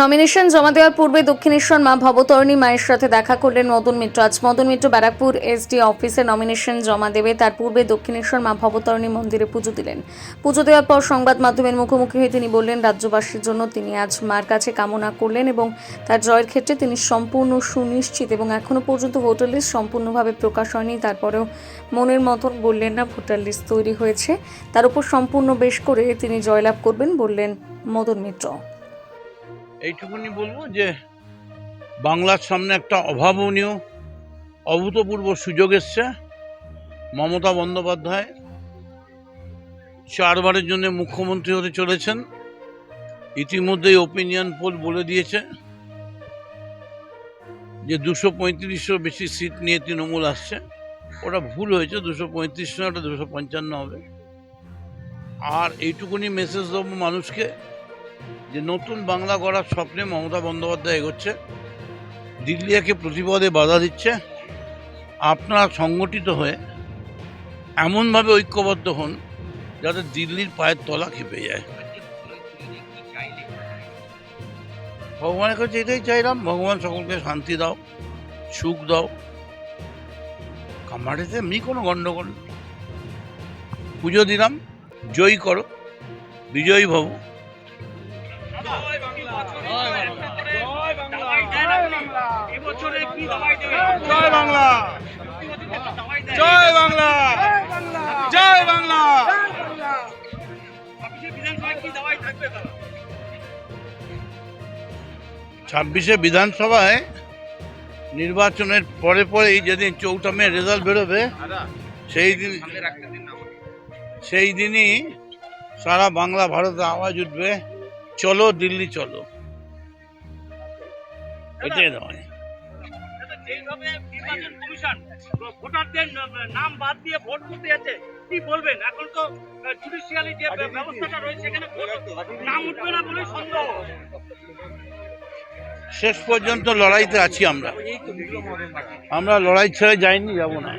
Nomination জমা দেওয়ার পূর্বে দক্ষিণেশ্বর মা ভবতারিণী মায়ের সাথে দেখা করলেন মদন মিত্র। আজ মদন মিত্র ব্যারাকপুর এসডি অফিসে নমিনেশন জমা দেবে। তার পূর্বে দক্ষিণেশ্বর মা ভবতারিণী মন্দিরে পুজো দিলেন। পুজো দেওয়ার পর সংবাদ মাধ্যমের মুখোমুখি হয়ে তিনি বললেন, রাজ্যবাসীর জন্য তিনি আজ মার কাছে কামনা করলেন এবং তার জয়ের ক্ষেত্রে তিনি সম্পূর্ণ সুনিশ্চিত এবং এখনও পর্যন্ত ভোটার লিস্ট সম্পূর্ণভাবে প্রকাশ হয়নি। তারপরেও মনের মতন বললেন না, ভোটার লিস্ট তৈরি হয়েছে, তার উপর সম্পূর্ণ বেশ করে তিনি জয়লাভ করবেন বললেন মদন মিত্র। এইটুকুনি বলবো যে বাংলার সামনে একটা অভাবনীয় অভূতপূর্ব সুযোগ এসছে। মমতা বন্দ্যোপাধ্যায় 4বারের জন্য মুখ্যমন্ত্রী হতে চলেছেন। ইতিমধ্যেই ওপিনিয়ন পোল বলে দিয়েছে যে 235-এর বেশি সিট নিয়ে তৃণমূল আসছে। ওটা ভুল হয়েছে, 235 নয়, ওটা 255 হবে। আর এইটুকুনি মেসেজ দেবো মানুষকে যে নতুন বাংলা গড়ার স্বপ্নে মমতা বন্দ্যোপাধ্যায় এগোচ্ছে। দিল্লি একে প্রতিপদে বাধা দিচ্ছে। আপনারা সংগঠিত হয়ে এমনভাবে ঐক্যবদ্ধ হন যাতে দিল্লির পায়ের তলা খেপে যায়। ভগবানের কাছে এটাই চাইলাম, ভগবান সকলকে শান্তি দাও, সুখ দাও। কামারেতে এমনি কোনো গণ্ডগোল, পুজো দিলাম, জয়ী করো, বিজয়ী ভব। জয় বাংলা, জয় বাংলা, জয় বাংলা। 26শে বিধানসভায় নির্বাচনের পরে পরেই যেদিন 4 মে রেজাল্ট বেরোবে সেই দিনই সারা বাংলা ভারতে আওয়াজ উঠবে, চলো দিল্লি চলো। এটাই নয়, যেভাবে নির্বাচন কমিশন ভোটারদের নাম বাদ দিয়ে ভোট করতে যাচ্ছে, কি বলবেন? এখন তো জুডিশিয়ালি যে ব্যবস্থাটা রয়েছে সেখানে নাম উঠবে না বলে সন্দেহ। শেষ পর্যন্ত লড়াইতে আছি আমরা লড়াই ছেড়ে যাইনি, যাব না।